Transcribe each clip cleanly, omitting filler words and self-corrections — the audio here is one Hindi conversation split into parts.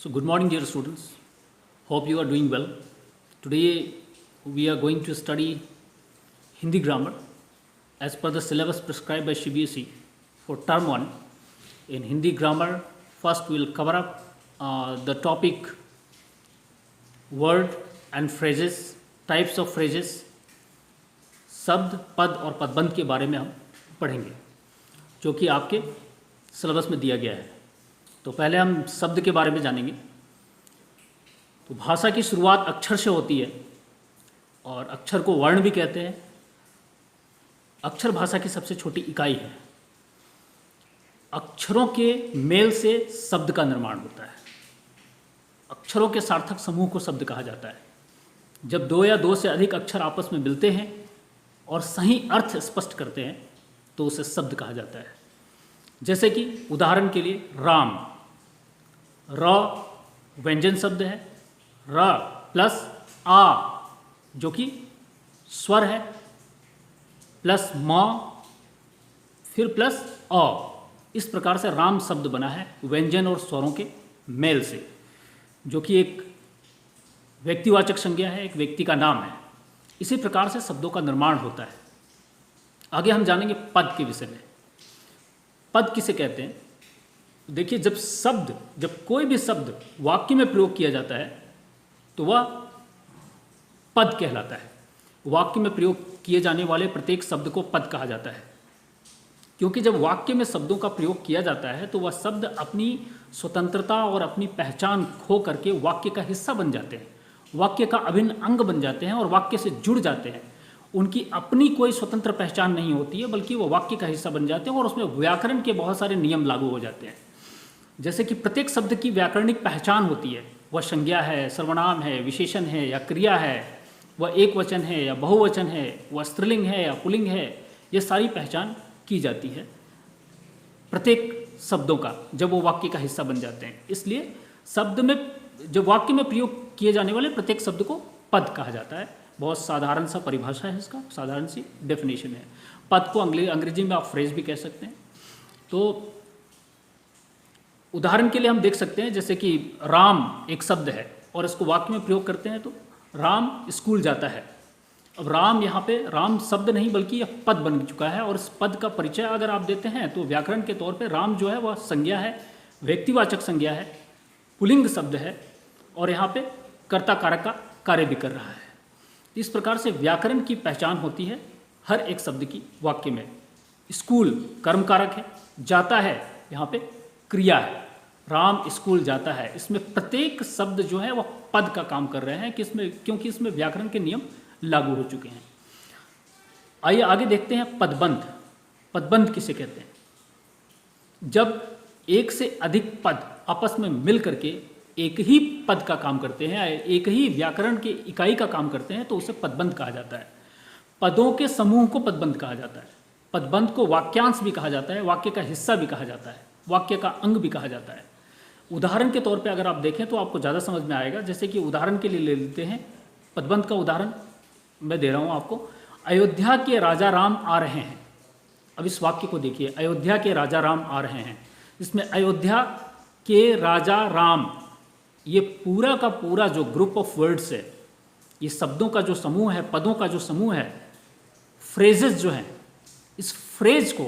So, good morning, dear students. Hope you are doing well. Today, we are going to study Hindi grammar as per the syllabus prescribed by CBSE for term 1. In Hindi grammar, first we will cover up the topic word and phrases, types of phrases, शब्द, पद और पदबंध के बारे में हम पढ़ेंगे जो कि आपके सिलेबस में दिया गया है। तो पहले हम शब्द के बारे में जानेंगे। तो भाषा की शुरुआत अक्षर से होती है और अक्षर को वर्ण भी कहते हैं। अक्षर भाषा की सबसे छोटी इकाई है। अक्षरों के मेल से शब्द का निर्माण होता है। अक्षरों के सार्थक समूह को शब्द कहा जाता है। जब दो या दो से अधिक अक्षर आपस में मिलते हैं और सही अर्थ स्पष्ट करते हैं तो उसे शब्द कहा जाता है। जैसे कि उदाहरण के लिए राम, र व्यंजन शब्द है, र प्लस आ जो कि स्वर है, प्लस म फिर प्लस अ। इस प्रकार से राम शब्द बना है व्यंजन और स्वरों के मेल से, जो कि एक व्यक्तिवाचक संज्ञा है, एक व्यक्ति का नाम है। इसी प्रकार से शब्दों का निर्माण होता है। आगे हम जानेंगे पद के विषय में। पद किसे कहते हैं? देखिए, जब कोई भी शब्द वाक्य में प्रयोग किया जाता है तो वह पद कहलाता है। वाक्य में प्रयोग किए जाने वाले प्रत्येक शब्द को पद कहा जाता है, क्योंकि जब वाक्य में शब्दों का प्रयोग किया जाता है तो वह शब्द अपनी स्वतंत्रता और अपनी पहचान खो करके वाक्य का हिस्सा बन जाते हैं, वाक्य का अभिन्न अंग बन जाते हैं और वाक्य से जुड़ जाते हैं। उनकी अपनी कोई स्वतंत्र पहचान नहीं होती है, बल्कि वो वाक्य का हिस्सा बन जाते हैं और उसमें व्याकरण के बहुत सारे नियम लागू हो जाते हैं। जैसे कि प्रत्येक शब्द की व्याकरणिक पहचान होती है। वह संज्ञा है, सर्वनाम है, विशेषण है या क्रिया है, वह एक वचन है या बहुवचन है, वह स्त्रीलिंग है या पुल्लिंग है। ये सारी पहचान की जाती है प्रत्येक शब्दों का जब वो वाक्य का हिस्सा बन जाते हैं। इसलिए शब्द में, जब वाक्य में प्रयोग किए जाने वाले प्रत्येक शब्द को पद कहा जाता है। बहुत साधारण सा परिभाषा है इसका, साधारण सी डेफिनेशन है। पद को अंग्रेजी में आप फ्रेज भी कह सकते हैं। तो उदाहरण के लिए हम देख सकते हैं, जैसे कि राम एक शब्द है और इसको वाक्य में प्रयोग करते हैं तो राम स्कूल जाता है। अब राम, यहाँ पे राम शब्द नहीं बल्कि यह पद बन चुका है और इस पद का परिचय अगर आप देते हैं तो व्याकरण के तौर पे राम जो है वह संज्ञा है, व्यक्तिवाचक संज्ञा है, पुल्लिंग शब्द है और यहाँ पे कर्ता कारक का कार्य भी कर रहा है। इस प्रकार से व्याकरण की पहचान होती है हर एक शब्द की वाक्य में। स्कूल कर्म कारक है, जाता है यहाँ पे क्रिया है। राम स्कूल जाता है, इसमें प्रत्येक शब्द जो है वह पद का काम कर रहे हैं क्योंकि इसमें व्याकरण के नियम लागू हो चुके हैं। आइए आगे देखते हैं पदबंध। पदबंध किसे कहते हैं? जब एक से अधिक पद आपस में मिल करके एक ही पद का काम करते हैं, एक ही व्याकरण के इकाई का काम करते हैं तो उसे पदबंध कहा जाता है। पदों के समूह को पदबंध कहा जाता है। पदबंध को वाक्यांश भी कहा जाता है, वाक्य का हिस्सा भी कहा जाता है, वाक्य का अंग भी कहा जाता है। उदाहरण के तौर पे अगर आप देखें तो आपको ज़्यादा समझ में आएगा। जैसे कि उदाहरण के लिए ले लेते हैं, पदबंध का उदाहरण मैं दे रहा हूँ आपको। अयोध्या के राजा राम आ रहे हैं। अब इस वाक्य को देखिए, अयोध्या के राजा राम आ रहे हैं। इसमें अयोध्या के राजा राम, ये पूरा का पूरा जो ग्रुप ऑफ वर्ड्स है, ये शब्दों का जो समूह है, पदों का जो समूह है, फ्रेजेस जो हैं, इस फ्रेज को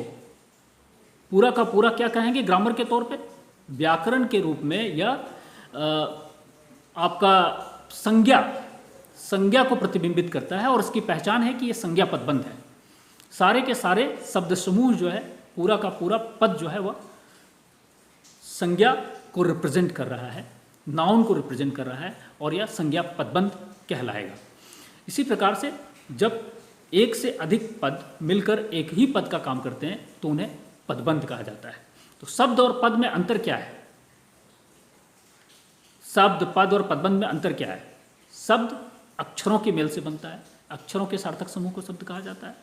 पूरा का पूरा क्या कहेंगे ग्रामर के तौर पे? व्याकरण के रूप में या आपका संज्ञा को प्रतिबिंबित करता है और इसकी पहचान है कि ये संज्ञा पदबंध है। सारे के सारे शब्द समूह जो है, पूरा का पूरा पद जो है वह संज्ञा को रिप्रेजेंट कर रहा है, नाउन को रिप्रेजेंट कर रहा है और यह संज्ञा पदबंध कहलाएगा। इसी प्रकार से जब एक से अधिक पद मिलकर एक ही पद का काम करते हैं तो उन्हें पदबंध कहा जाता है। तो शब्द और पद में अंतर क्या है? शब्द, पद और पदबंध में अंतर क्या है? शब्द अक्षरों के मेल से बनता है, अक्षरों के सार्थक समूह को शब्द कहा जाता है।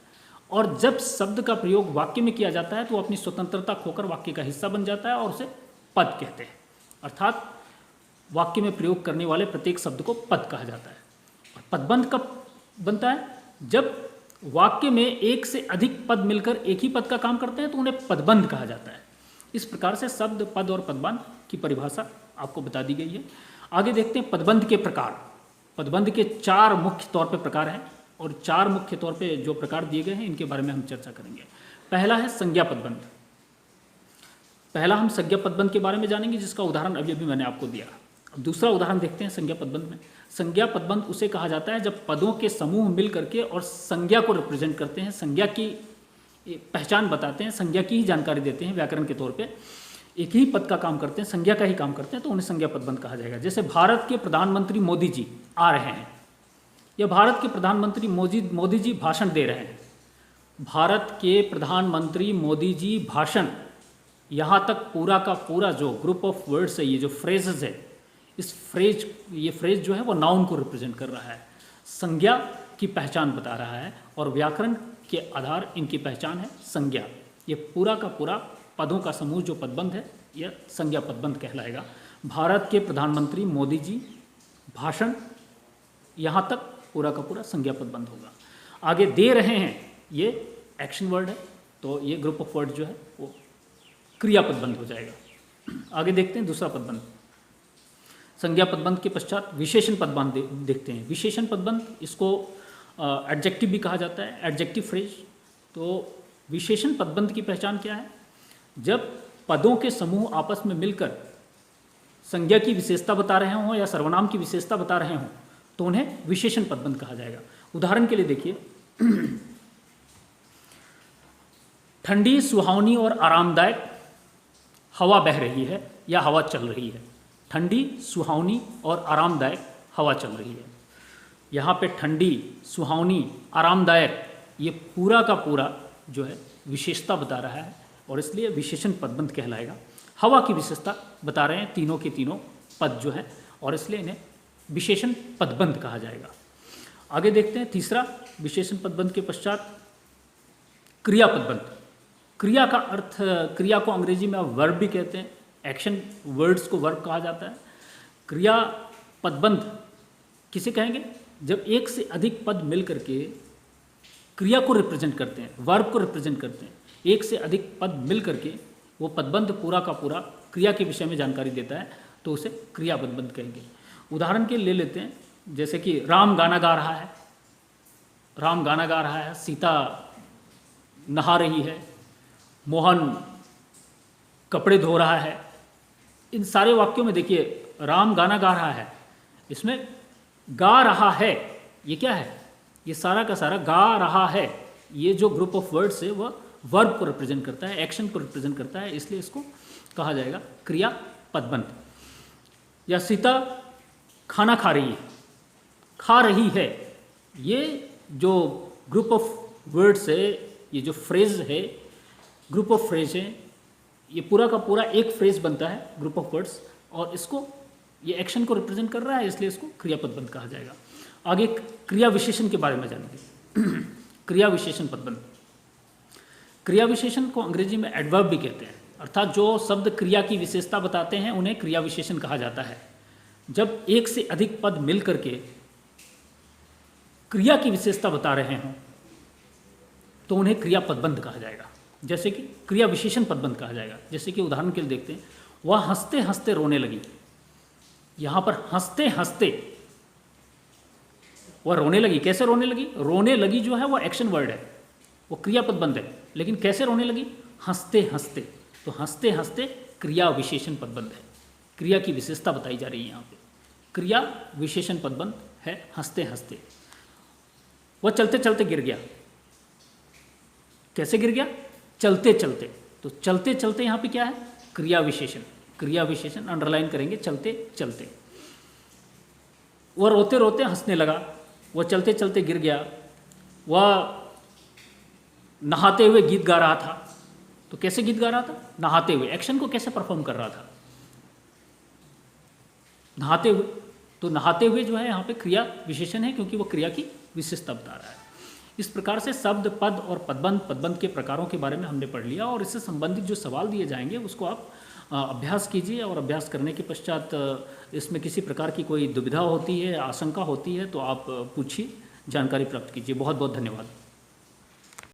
और जब शब्द का प्रयोग वाक्य में किया जाता है तो अपनी स्वतंत्रता खोकर वाक्य का हिस्सा बन जाता है और उसे पद कहते हैं। अर्थात वाक्य में प्रयोग करने वाले प्रत्येक शब्द को पद कहा जाता है। और पदबंध कब बनता है? जब वाक्य में एक से अधिक पद मिलकर एक ही पद का काम करते हैं तो उन्हें पदबंध कहा जाता है। इस प्रकार से शब्द, पद और पदबंध की परिभाषा आपको बता दी गई है। आगे देखते हैं पदबंध के प्रकार। पदबंध के 4 मुख्य तौर पे प्रकार हैं और 4 मुख्य तौर पे जो प्रकार दिए गए हैं इनके बारे में हम चर्चा करेंगे। पहला है संज्ञा पदबंध। पहला हम संज्ञा पदबंध के बारे में जानेंगे, जिसका उदाहरण अभी अभी मैंने आपको दिया। अब दूसरा उदाहरण देखते हैं संज्ञा पदबंध में। संज्ञा पदबंध उसे कहा जाता है जब पदों के समूह मिल करके और संज्ञा को रिप्रेजेंट करते हैं, संज्ञा की पहचान बताते हैं, संज्ञा की ही जानकारी देते हैं व्याकरण के तौर पे, एक ही पद का काम करते हैं, संज्ञा का ही काम करते हैं, तो उन्हें संज्ञा पदबंध कहा जाएगा। जैसे भारत के प्रधानमंत्री मोदी जी आ रहे हैं, या भारत के प्रधानमंत्री मोदी जी भाषण दे रहे हैं। भारत के प्रधानमंत्री मोदी जी भाषण, यहाँ तक पूरा का पूरा जो ग्रुप ऑफ वर्ड्स है, ये जो फ्रेजेस है, ये फ्रेज जो है वो नाउन को रिप्रेजेंट कर रहा है, संज्ञा की पहचान बता रहा है, और व्याकरण के आधार इनकी पहचान है संज्ञा। ये पूरा का पूरा पदों का समूह जो पदबंध है, यह संज्ञा पदबंध कहलाएगा। भारत के प्रधानमंत्री मोदी जी भाषण, यहाँ तक पूरा का पूरा संज्ञा पदबंध होगा। आगे दे रहे हैं, ये एक्शन वर्ड है, तो ये ग्रुप ऑफ वर्ड जो है वो क्रिया पदबंध हो जाएगा। आगे देखते हैं दूसरा पदबंध। संज्ञा पदबंध के पश्चात विशेषण पदबंध देखते हैं। विशेषण पदबंध, इसको एडजेक्टिव भी कहा जाता है, एडजेक्टिव फ्रेज। तो विशेषण पदबंध की पहचान क्या है? जब पदों के समूह आपस में मिलकर संज्ञा की विशेषता बता रहे हों या सर्वनाम की विशेषता बता रहे हों, तो उन्हें विशेषण पदबंध कहा जाएगा। उदाहरण के लिए देखिए, ठंडी, सुहावनी और आरामदायक हवा बह रही है या हवा चल रही है। ठंडी, सुहावनी और आरामदायक हवा चल रही है। यहाँ पे ठंडी, सुहावनी, आरामदायक, ये पूरा का पूरा जो है विशेषता बता रहा है और इसलिए विशेषण पदबंध कहलाएगा। हवा की विशेषता बता रहे हैं तीनों के तीनों पद जो है, और इसलिए इन्हें विशेषण पदबंध कहा जाएगा। आगे देखते हैं तीसरा, विशेषण पदबंध के पश्चात क्रिया पदबंध। क्रिया का अर्थ, क्रिया को अंग्रेजी में वर्ब भी कहते हैं, एक्शन वर्ड्स को वर्ब कहा जाता है। क्रिया पदबंध किसे कहेंगे? जब एक से अधिक पद मिल करके क्रिया को रिप्रेजेंट करते हैं, वर्ब को रिप्रेजेंट करते हैं, एक से अधिक पद मिल करके वो पदबंध पूरा का पूरा क्रिया के विषय में जानकारी देता है, तो उसे क्रिया पदबंध कहेंगे। उदाहरण के ले लेते हैं, जैसे कि राम गाना गा रहा है, राम गाना गा रहा है, सीता नहा रही है, मोहन कपड़े धो रहा है। इन सारे वाक्यों में देखिए राम गाना गा रहा है, इसमें गा रहा है, ये क्या है? ये सारा का सारा गा रहा है, ये जो ग्रुप ऑफ वर्ड्स है वह वर्ब को रिप्रेजेंट करता है, एक्शन को रिप्रेजेंट करता है, इसलिए इसको कहा जाएगा क्रिया पदबंध। या सीता खाना खा रही है, ये जो ग्रुप ऑफ वर्ड्स है, ये जो फ्रेज है, ग्रुप ऑफ फ्रेज है, ये पूरा का पूरा एक फ्रेज बनता है, ग्रुप ऑफ वर्ड्स, और इसको ये एक्शन को रिप्रेजेंट कर रहा है, इसलिए इसको क्रिया पदबंध कहा जाएगा। आगे क्रिया विशेषण के बारे में जानेंगे। क्रिया विशेषण पदबंध। क्रिया विशेषण को अंग्रेजी में एडवर्ब भी कहते हैं, अर्थात जो शब्द क्रिया की विशेषता बताते हैं उन्हें क्रिया विशेषण कहा जाता है। जब एक से अधिक पद मिल करके क्रिया की विशेषता बता रहे हों, तो उन्हें क्रिया पदबंध कहा जाएगा। जैसे कि क्रिया विशेषण पदबंध कहा जाएगा। जैसे कि उदाहरण के लिए देखते हैं, वह हंसते हंसते रोने लगी। यहाँ पर हंसते हंसते वह रोने लगी। कैसे रोने लगी? रोने लगी जो है वो एक्शन वर्ड है, वो क्रिया पदबंध है, लेकिन कैसे रोने लगी? हंसते हंसते। तो हंसते हंसते क्रिया विशेषण पदबंध है, क्रिया की विशेषता बताई जा रही है यहाँ पे। क्रिया विशेषण पदबंध है हंसते हंसते। वह चलते चलते गिर गया। कैसे गिर गया? चलते चलते। तो चलते चलते यहाँ पे क्या है? क्रिया विशेषण। क्रिया विशेषण अंडरलाइन करेंगे, चलते चलते। वह रोते रोते हंसने लगा। वह चलते चलते गिर गया। वह नहाते हुए गीत गा रहा था। तो कैसे गीत गा रहा था? नहाते हुए। एक्शन को कैसे परफॉर्म कर रहा था? नहाते हुए। तो नहाते हुए जो है यहाँ पे क्रिया विशेषण है, क्योंकि वो क्रिया की विशेषता बता रहा है। इस प्रकार से शब्द, पद और पदबंध के प्रकारों के बारे में हमने पढ़ लिया, और इससे संबंधित जो सवाल दिए जाएंगे उसको आप अभ्यास कीजिए, और अभ्यास करने के पश्चात इसमें किसी प्रकार की कोई दुविधा होती है, आशंका होती है, तो आप पूछिए, जानकारी प्राप्त कीजिए। बहुत बहुत धन्यवाद।